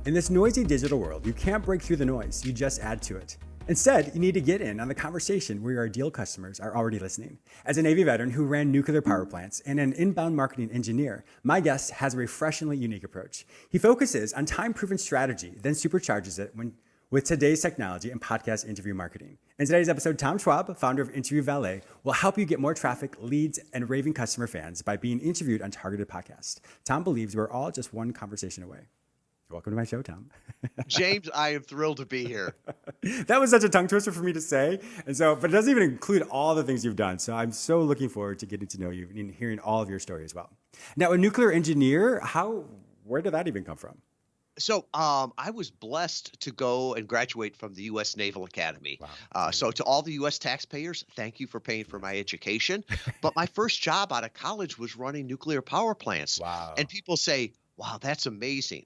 In this noisy digital world, you can't break through the noise, you just add to it. Instead, you need to get in on the conversation where your ideal customers are already listening. As a Navy veteran who ran nuclear power plants and an inbound marketing engineer, my guest has a refreshingly unique approach. He focuses on time-proven strategy, then supercharges it with today's technology and podcast interview marketing. In today's episode, Tom Schwab, founder of Interview Valet, will help you get more traffic, leads, and raving customer fans by being interviewed on targeted podcasts. Tom believes we're all just one conversation away. Welcome to my show, Tom. James, I am thrilled to be here. That was such a tongue twister for me to say. But it doesn't even include all the things you've done. So I'm so looking forward to getting to know you and hearing all of your story as well. Now, a nuclear engineer, where did that even come from? So I was blessed to go and graduate from the U.S. Naval Academy. Wow. So to all the U.S. taxpayers, thank you for paying for my education. But my first job out of college was running nuclear power plants. Wow. And people say, wow, that's amazing.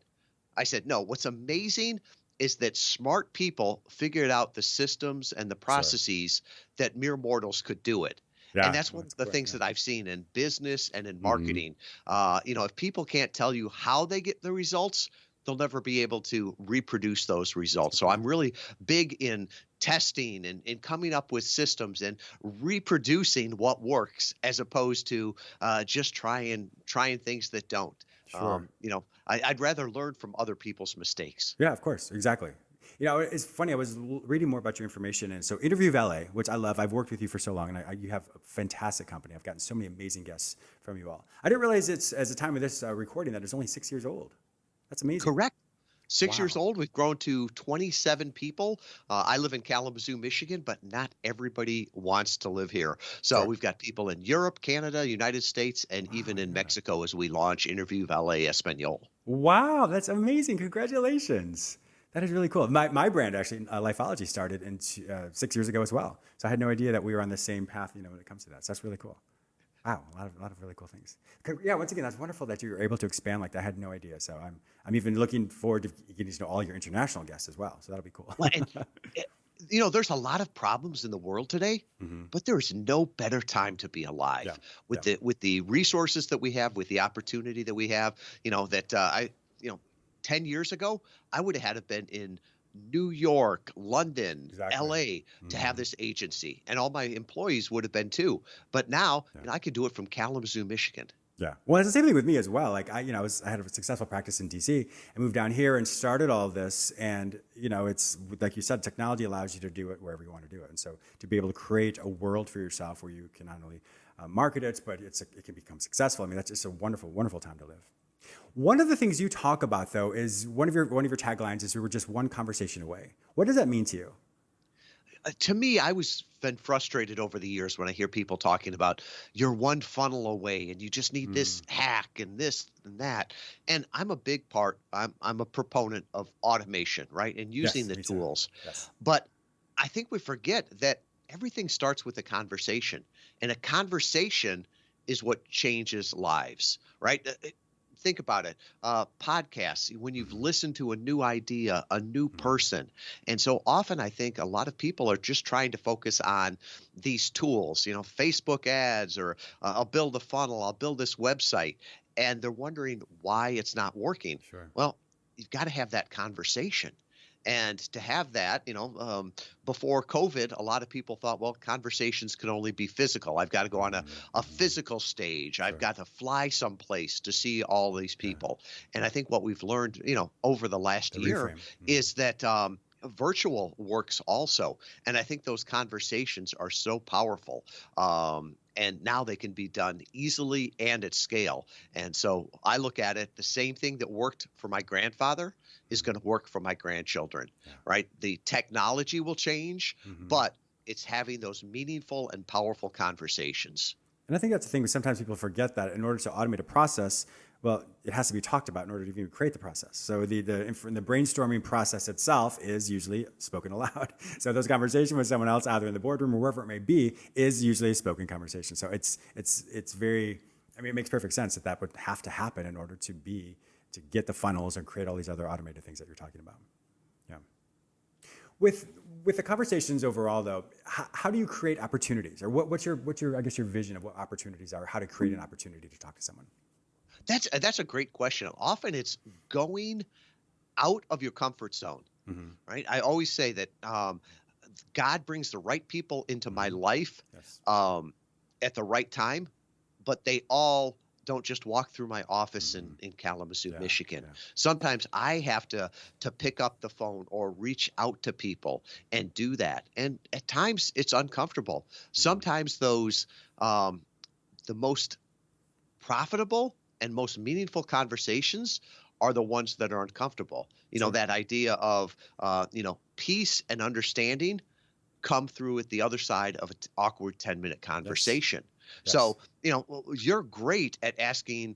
I said, no, what's amazing is that smart people figured out the systems and the processes that mere mortals could do it. Yeah, and that's one of the things that I've seen in business and in marketing. If people can't tell you how they get the results, they'll never be able to reproduce those results. So I'm really big in testing and in coming up with systems and reproducing what works as opposed to just trying things that don't. Sure. I'd rather learn from other people's mistakes. Yeah, of course. Exactly. It's funny. I was reading more about your information. And so Interview Valet, which I love, I've worked with you for so long, and you have a fantastic company. I've gotten so many amazing guests from you all. I didn't realize it's, as the time of this recording, that it's only 6 years old. That's amazing. Correct. 6 years old. We've grown to 27 people. I live in Kalamazoo, Michigan, but not everybody wants to live here. So we've got people in Europe, Canada, United States, and even in Mexico as we launch Interview Valet Espanol. Wow, that's amazing. Congratulations. That is really cool. My brand, actually, Lifeology, started 6 years ago as well. So I had no idea that we were on the same path, when it comes to that. So that's really cool. Wow, a lot of really cool things. Yeah, once again, that's wonderful that you're able to expand like that. I had no idea. So I'm even looking forward to getting to know all your international guests as well. So that'll be cool. Well, and, there's a lot of problems in the world today, but there's no better time to be alive with the resources that we have, with the opportunity that we have. 10 years ago, I would have had to been in New York, London, LA to have this agency, and all my employees would have been too. But now I can do it from Kalamazoo, Michigan. Yeah. Well, it's the same thing with me as well. Like I had a successful practice in DC. I moved down here and started all of this. And, it's like you said, technology allows you to do it wherever you want to do it. And so to be able to create a world for yourself where you can not only market it, but it can become successful. I mean, that's just a wonderful, wonderful time to live. One of the things you talk about, though, is one of your taglines is we were just one conversation away. What does that mean to you? To me, I was been frustrated over the years when I hear people talking about you're one funnel away and you just need this hack and this and that. And I'm a big part. I'm a proponent of automation, right? And using the tools. Yes. But I think we forget that everything starts with a conversation, and a conversation is what changes lives, right? Think about it. Podcasts, when you've listened to a new idea, a new person. And so often I think a lot of people are just trying to focus on these tools, Facebook ads, or I'll build a funnel, I'll build this website. And they're wondering why it's not working. Sure. Well, you've got to have that conversation. And to have that, before COVID, a lot of people thought, well, conversations can only be physical. I've got to go on a physical stage. Sure. I've got to fly someplace to see all these people. Yeah. And I think what we've learned, over the last year is that virtual works also. And I think those conversations are so powerful. And now they can be done easily and at scale. And so I look at it, the same thing that worked for my grandfather is going to work for my grandchildren, right? The technology will change, but it's having those meaningful and powerful conversations. And I think that's the thing. Sometimes people forget that in order to automate a process, well, it has to be talked about in order to even create the process. So the brainstorming process itself is usually spoken aloud. So those conversations with someone else, either in the boardroom or wherever it may be, is usually a spoken conversation. So it's very, it makes perfect sense that would have to happen in order to get the funnels and create all these other automated things that you're talking about. Yeah. With the conversations overall, though, how do you create opportunities, or what's your I guess your vision of what opportunities are, how to create an opportunity to talk to someone? That's a great question. Often it's going out of your comfort zone, Mm-hmm. right? I always say that God brings the right people into my life Yes. at the right time, but they all don't just walk through my office in Kalamazoo, Yeah. Michigan. Yeah. Sometimes I have to pick up the phone or reach out to people and do that. And at times it's uncomfortable. Sometimes those the most profitable and most meaningful conversations are the ones that are uncomfortable. Sure. That idea of peace and understanding come through at the other side of an awkward 10-minute Yes. conversation. Yes. So, you're great at asking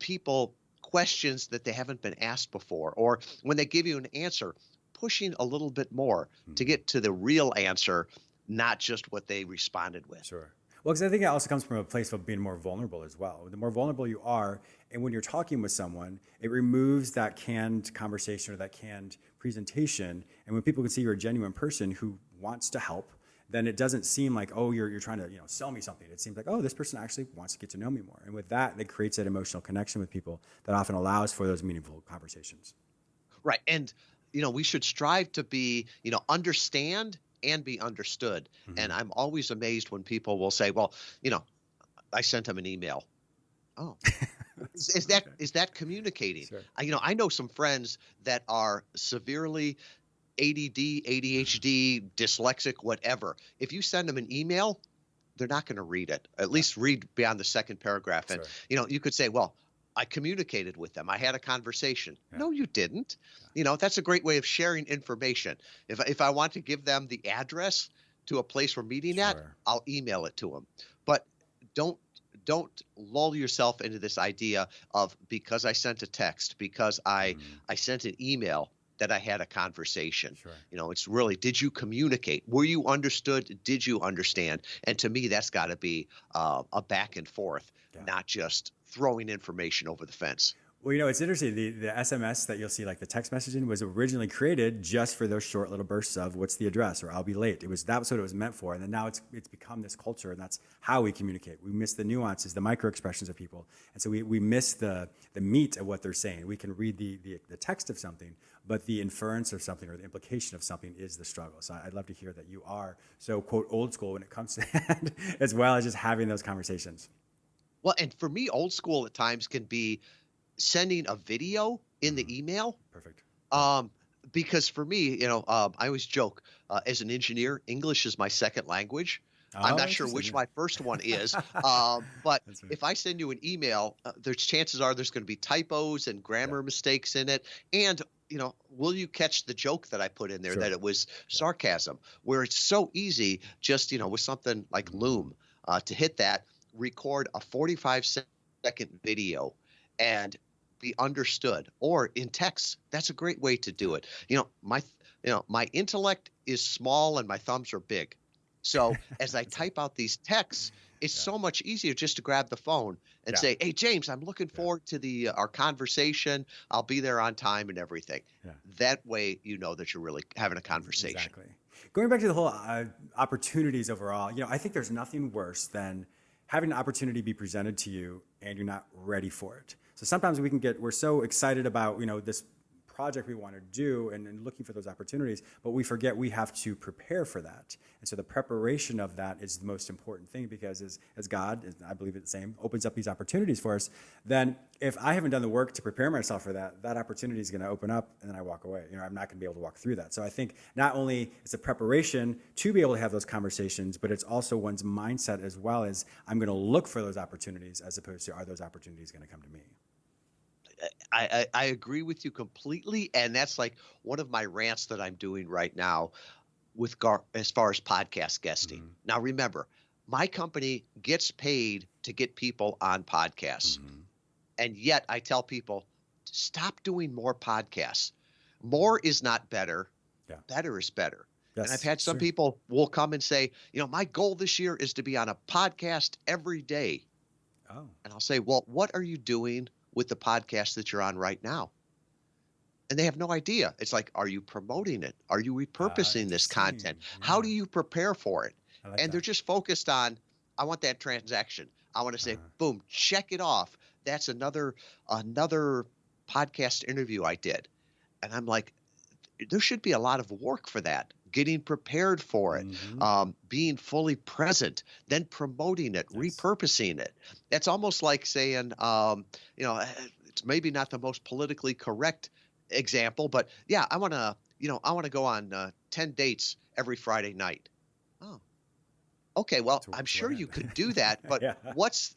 people questions that they haven't been asked before, or when they give you an answer, pushing a little bit more to get to the real answer, not just what they responded with. Sure. Well, because I think it also comes from a place of being more vulnerable as well. The more vulnerable you are, and when you're talking with someone, it removes that canned conversation or that canned presentation. And when people can see you're a genuine person who wants to help, then it doesn't seem like, oh, you're trying to sell me something. It seems like, oh, this person actually wants to get to know me more. And with that, it creates that emotional connection with people that often allows for those meaningful conversations. Right. And, we should strive to be, understand and be understood. And I'm always amazed when people will say, well, I sent them an email. Oh, is that communicating? Sure. I know some friends that are severely ADD, ADHD, dyslexic, whatever. If you send them an email, they're not going to read it. At least read beyond the second paragraph. And, Sure. you could say, well, I communicated with them. I had a conversation. Yeah. No, you didn't. That's a great way of sharing information. If I want to give them the address to a place we're meeting at, Sure. I'll email it to them. But don't lull yourself into this idea of, because I sent a text, because I sent an email, that I had a conversation. Sure. It's really, did you communicate? Were you understood? Did you understand? And to me, that's got to be a back and forth, not just throwing information over the fence. Well, it's interesting. The SMS that you'll see, like the text messaging, was originally created just for those short little bursts of "what's the address?" or "I'll be late." That's what it was meant for, and then now it's become this culture, and that's how we communicate. We miss the nuances, the micro expressions of people, and so we miss the meat of what they're saying. We can read the text of something, but the inference of something or the implication of something is the struggle. So I'd love to hear that you are so, quote, old school when it comes to that, as well as just having those conversations. Well, and for me, old school at times can be sending a video in the email. Perfect. Because for me, I always joke, as an engineer, English is my second language. I'm not sure which my first one is, but right. if I send you an email, there's chances are there's going to be typos and grammar mistakes in it. And, will you catch the joke that I put in there, that it was sarcasm, where it's so easy just, with something like Loom, to hit that, record a 45-second video and be understood, or in text. That's a great way to do it. My intellect is small and my thumbs are big. So as I type out these texts, it's so much easier just to grab the phone and say, "Hey, James, I'm looking forward to our conversation. I'll be there on time and everything." Yeah. That way, that you're really having a conversation. Exactly. Going back to the whole opportunities overall, I think there's nothing worse than having an opportunity be presented to you and you're not ready for it. So sometimes we're so excited about, this project we want to do and looking for those opportunities, but we forget we have to prepare for that. And so the preparation of that is the most important thing, because as God, I believe it's the same, opens up these opportunities for us, then if I haven't done the work to prepare myself for that opportunity is going to open up and then I walk away. I'm not going to be able to walk through that. So I think not only is the preparation to be able to have those conversations, but it's also one's mindset as well, as I'm going to look for those opportunities as opposed to, are those opportunities going to come to me? I agree with you completely. And that's like one of my rants that I'm doing right now as far as podcast guesting. Now, remember, my company gets paid to get people on podcasts. And yet I tell people, stop doing more podcasts. More is not better. Better is better. Yes, and I've had some people will come and say, my goal this year is to be on a podcast every day. Oh. And I'll say, well, what are you doing with the podcast that you're on right now? And they have no idea. It's like, are you promoting it? Are you repurposing this content? How do you prepare for it? And they're just focused on, I want that transaction. I want to say, boom, check it off. That's another podcast interview I did. And I'm like, there should be a lot of work for that, getting prepared for it, Mm-hmm. being fully present, then promoting it, Yes. repurposing it. That's almost like saying, it's maybe not the most politically correct example, but yeah, I want to go on 10 dates every Friday night. Oh, okay, well, I'm To what sure you end? could do that, but Yeah. what's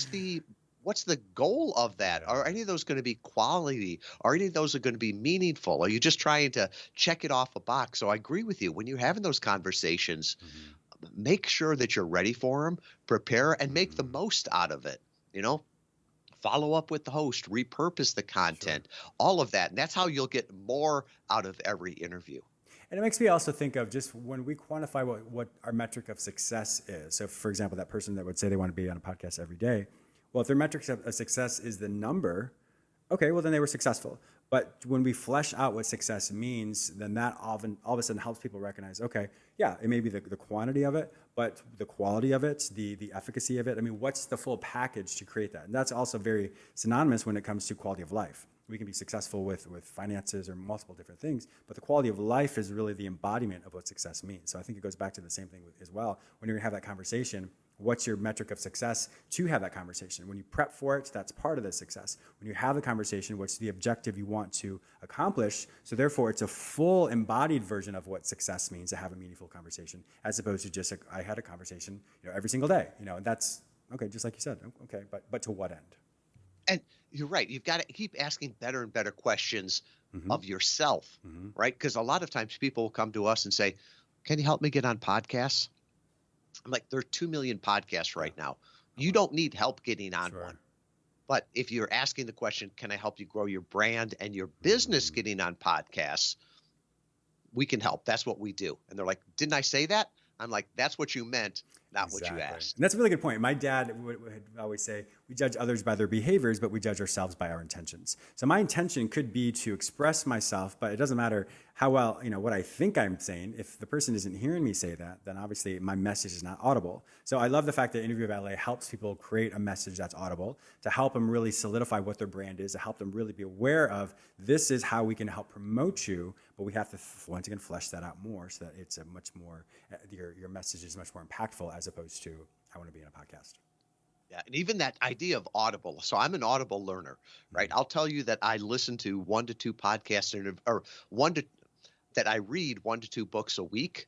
the goal of that? Yeah. Are any of those going to be quality? Are any of those going to be meaningful? Are you just trying to check it off a box? So I agree with you. When you're having those conversations, Mm-hmm. make sure that you're ready for them, prepare, and make the Mm-hmm. most out of it. You know, follow up with the host, repurpose the Sure. content, all of that. And that's how you'll get more out of every interview. And it makes me also think of just when we quantify what our metric of success is. So, for example, that person that would say they want to be on a podcast every day, well, if their metric of success is the number, okay, well, then they were successful. But when we flesh out what success means, then that often all of a sudden helps people recognize, okay, yeah, it may be the quantity of it, but the quality of it, the efficacy of it. I mean, what's the full package to create that? And that's also very synonymous when it comes to quality of life. We can be successful with finances or multiple different things, but the quality of life is really the embodiment of what success means. So I think it goes back to the same thing as well. When you're gonna have that conversation, what's your metric of success to have that conversation? When you prep for it, that's part of the success. When you have the conversation, what's the objective you want to accomplish? So therefore, it's a full embodied version of what success means to have a meaningful conversation, as opposed to just I had a conversation, every single day, and that's okay, just like you said, okay, but to what end? And you're right. You've got to keep asking better and better questions Mm-hmm. of yourself, Mm-hmm. right? Because a lot of times people will come to us and say, "Can you help me get on podcasts?" I'm like, there are 2 million podcasts Yeah. right now. You don't need help getting on Sure. one. But if you're asking the question, can I help you grow your brand and your business getting on podcasts? We can help. That's what we do. And they're like, didn't I say that? I'm like, that's what you meant, not what you Exactly. asked. And that's a really good point. My dad would always say, we judge others by their behaviors, but we judge ourselves by our intentions. So my intention could be to express myself, but it doesn't matter how well, what I think I'm saying. If the person isn't hearing me say that, then obviously my message is not audible. So I love the fact that Interview Valet helps people create a message that's audible, to help them really solidify what their brand is, to help them really be aware of this is how we can help promote you, but we have to once again flesh that out more so that it's a much more, your message is much more impactful as opposed to I want to be in a podcast. Yeah, and even that idea of Audible. So I'm an Audible learner, right? Mm-hmm. I'll tell you that I listen to 1 to 2 podcasts or that I read 1 to 2 books a week.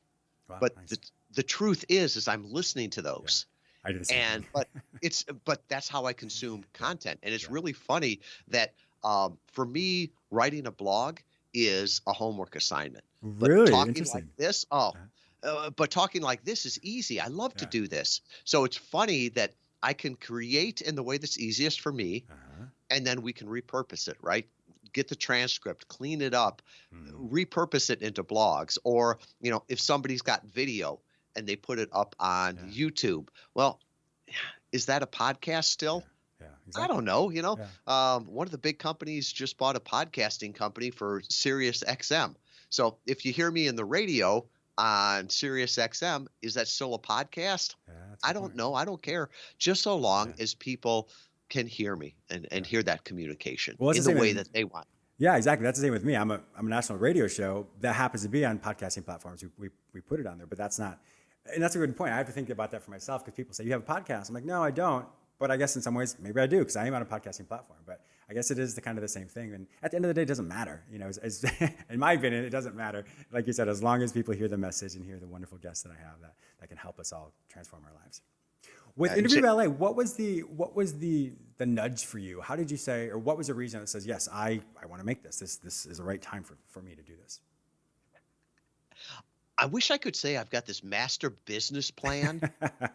Wow, But nice. the truth is I'm listening to those. I do the same And thing. but that's how I consume Yeah, content. And it's yeah. really funny that for me, writing a blog is a homework assignment. But Really talking like interesting. this, but talking like this is easy. I love to Yeah. do this. So it's funny that I can create in the way that's easiest for me, Uh-huh. and then we can repurpose it, right? Get the transcript, clean it up, repurpose it into blogs. Or, if somebody's got video and they put it up on Yeah. YouTube, well, is that a podcast Yeah. still? Yeah. I Exactly. don't know. Yeah. One of the big companies just bought a podcasting company for Sirius XM. So if you hear me in the radio on Sirius XM, is that still a podcast? Yeah. That's a I good don't point. know. I don't care. Just so long Yeah. as people can hear me and Yeah. hear that communication Well, it's in the the same way in, that they want. yeah, exactly. That's the same with me. I'm a national radio show that happens to be on podcasting platforms. We put it on there, but that's not, and that's a good point. I have to think about that for myself because people say, you have a podcast. I'm like, no, I don't. But I guess in some ways, maybe I do because I am on a podcasting platform. But I guess it is kind of the same thing. And at the end of the day, it doesn't matter. In my opinion, it doesn't matter. Like you said, as long as people hear the message and hear the wonderful guests that I have that can help us all transform our lives. With And Interview Valet, what was the nudge for you? How did you say, or what was the reason that says, yes, I want to make this. This is the right time for me to do this? I wish I could say I've got this master business plan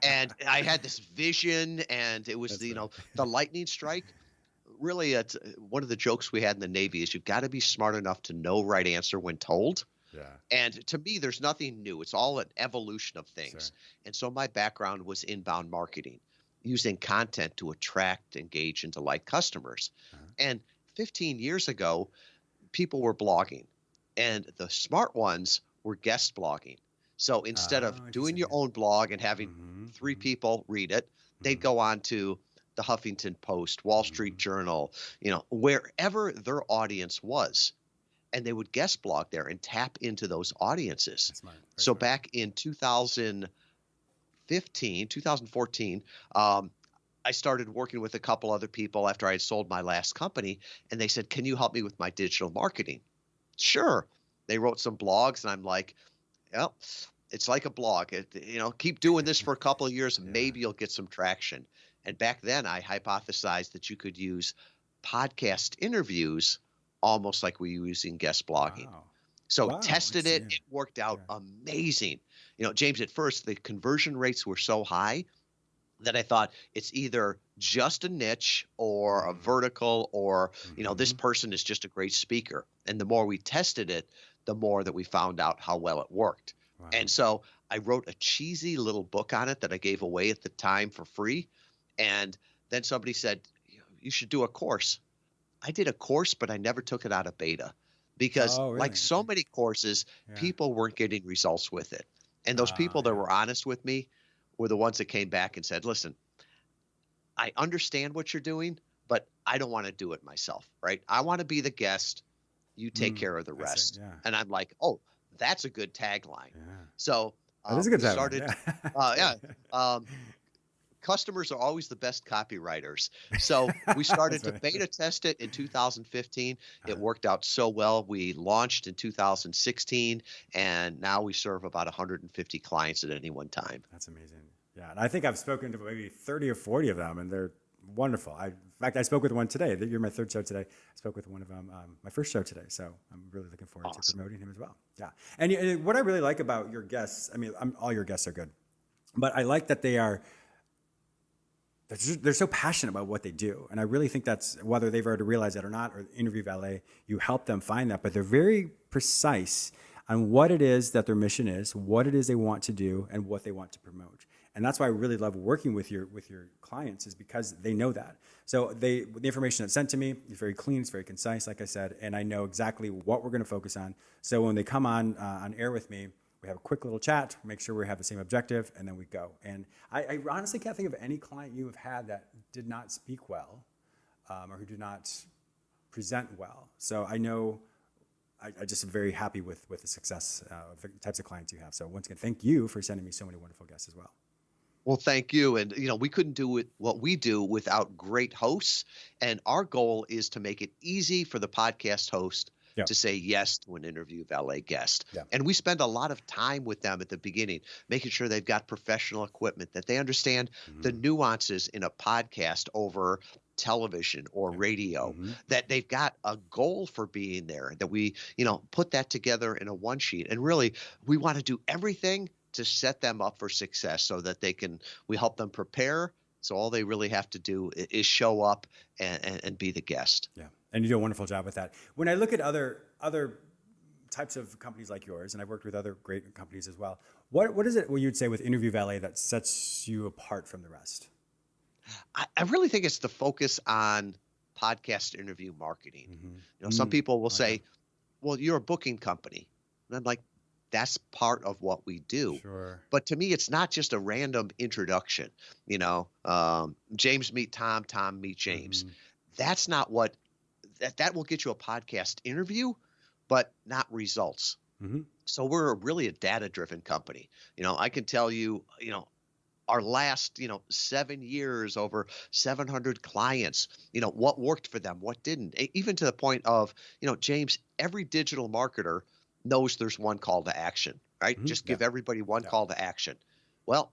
and I had this vision and it was, That's right. the lightning strike. Really, it's one of the jokes we had in the Navy is you've got to be smart enough to know right answer when told. Yeah. And to me, there's nothing new. It's all an evolution of things. Sure. And so my background was inbound marketing, using content to attract, engage, and delight customers. Uh-huh. And 15 years ago, people were blogging, and the smart ones were guest blogging. So instead of doing Interesting. your own blog and having Mm-hmm. 3 people read it, they'd go on to the Huffington Post, Wall Street Journal, wherever their audience was. and they would guest blog there and tap into those audiences. That's smart. Very So smart. back in 2014, I started working with a couple other people after I had sold my last company, and they said, "Can you help me with my digital marketing?" Sure. They wrote some blogs, and I'm like, "Well, it's like a blog. Keep doing this for a couple of years, and Yeah. maybe you'll get some traction." And back then, I hypothesized that you could use podcast interviews almost like we were using guest blogging. Wow. So Wow. tested it. Interesting. It worked out Yeah. amazing. James, at first, the conversion rates were so high that I thought it's either just a niche or a vertical, or, this person is just a great speaker. And the more we tested it, the more that we found out how well it worked. Wow. And so I wrote a cheesy little book on it that I gave away at the time for free. And then somebody said, "You should do a course." I did a course, but I never took it out of beta because, Oh, really? like so many courses, Yeah. people weren't getting results with it. And those people that Yeah. were honest with me were the ones that came back and said, "Listen, I understand what you're doing, but I don't want to do it myself, right? I want to be the guest. You take care of the I see. rest." Yeah. And I'm like, "Oh, that's a good tagline." Yeah. So That is a good we tagline. started, Yeah. customers are always the best copywriters. So we started to That's right. beta test it in 2015. It Uh-huh. worked out so well. We launched in 2016, and now we serve about 150 clients at any one time. That's amazing. Yeah, and I think I've spoken to maybe 30 or 40 of them, and they're wonderful. In fact, I spoke with one today. You're my third show today. I spoke with one of them, my first show today. So I'm really looking forward to Awesome. promoting him as well. Yeah, and what I really like about your guests, I mean, all your guests are good, but I like that they're so passionate about what they do. And I really think that's, whether they've already realized that or not, or Interview Valet, you help them find that, but they're very precise on what it is that their mission is, what it is they want to do, and what they want to promote. And that's why I really love working with your clients, is because they know that. So the information that's sent to me is very clean, it's very concise, like I said, and I know exactly what we're going to focus on. So when they come on air with me, we have a quick little chat, make sure we have the same objective, and then we go. And I honestly can't think of any client you have had that did not speak well, or who did not present well. So I know I just am very happy with the success of the types of clients you have. So once again, thank you for sending me so many wonderful guests as well. Well, thank you. And, we couldn't do what we do without great hosts. And our goal is to make it easy for the podcast host Yeah. to say yes to an Interview Valet guest. Yeah. And we spend a lot of time with them at the beginning, making sure they've got professional equipment, that they understand the nuances in a podcast over television or radio, that they've got a goal for being there, that we, put that together in a one sheet. And really, we want to do everything to set them up for success so that we help them prepare. So all they really have to do is show up and be the guest. Yeah, and you do a wonderful job with that. When I look at other types of companies like yours, and I've worked with other great companies as well, what is it you'd say with Interview Valet that sets you apart from the rest? I really think it's the focus on podcast interview marketing. Some people will say, "Well, you're a booking company." And I'm like, that's part of what we do. Sure. But to me, it's not just a random introduction. James meet Tom, Tom meet James. That's not what that will get you a podcast interview, but not results. So we're really a data-driven company. I can tell you, our last, 7 years, over 700 clients, what worked for them, what didn't, even to the point of, James, every digital marketer knows there's one call to action, right? Just give everybody one call to action. Well,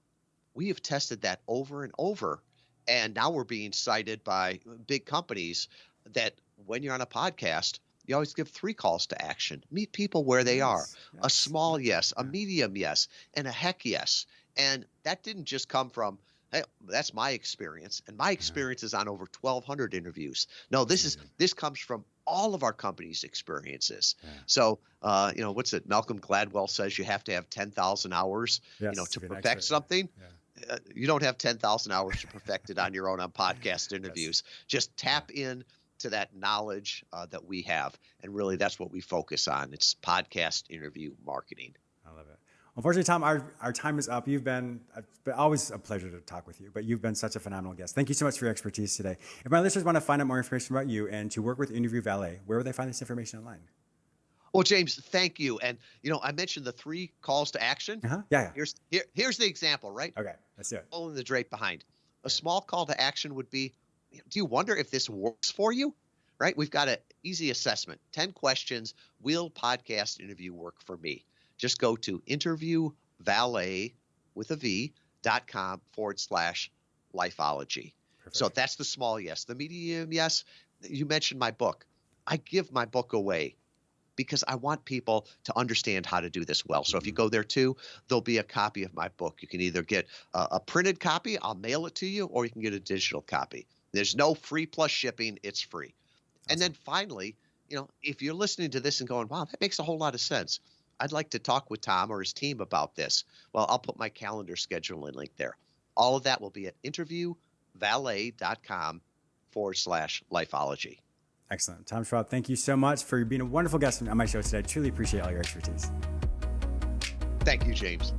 we have tested that over and over. And now we're being cited by big companies that when you're on a podcast, you always give 3 calls to action. Meet people where they are. A small yes, a medium yes, and a heck yes. And that didn't just come from, hey, that's my experience. And my experience is on over 1,200 interviews. No, this comes from all of our company's experiences. So, what's it? Malcolm Gladwell says you have to have 10,000 hours, to perfect something. You don't have 10,000 hours to perfect it on your own on podcast interviews. Just tap in to that knowledge that we have. And really, that's what we focus on. It's podcast interview marketing. I love it. Unfortunately, Tom, our time is up. It's been always a pleasure to talk with you, but you've been such a phenomenal guest. Thank you so much for your expertise today. If my listeners want to find out more information about you and to work with Interview Valet, where would they find this information online? Well, James, thank you. And I mentioned the 3 calls to action. Yeah. Here's the example, right? Okay, let's do it. Pulling the drape behind. A small call to action would be, do you wonder if this works for you? Right? We've got an easy assessment. 10 questions. Will podcast interview work for me? Just go to interviewvalet.com/lifeology. Perfect. So that's the small yes. The medium yes. You mentioned my book. I give my book away because I want people to understand how to do this well. So if you go there too, there'll be a copy of my book. You can either get a printed copy, I'll mail it to you, or you can get a digital copy. There's no free plus shipping. It's free. Awesome. And then finally, if you're listening to this and going, wow, that makes a whole lot of sense, I'd like to talk with Tom or his team about this. Well, I'll put my calendar scheduling link there. All of that will be at interviewvalet.com/lifeology. Excellent. Tom Schwab, thank you so much for being a wonderful guest on my show today. I truly appreciate all your expertise. Thank you, James.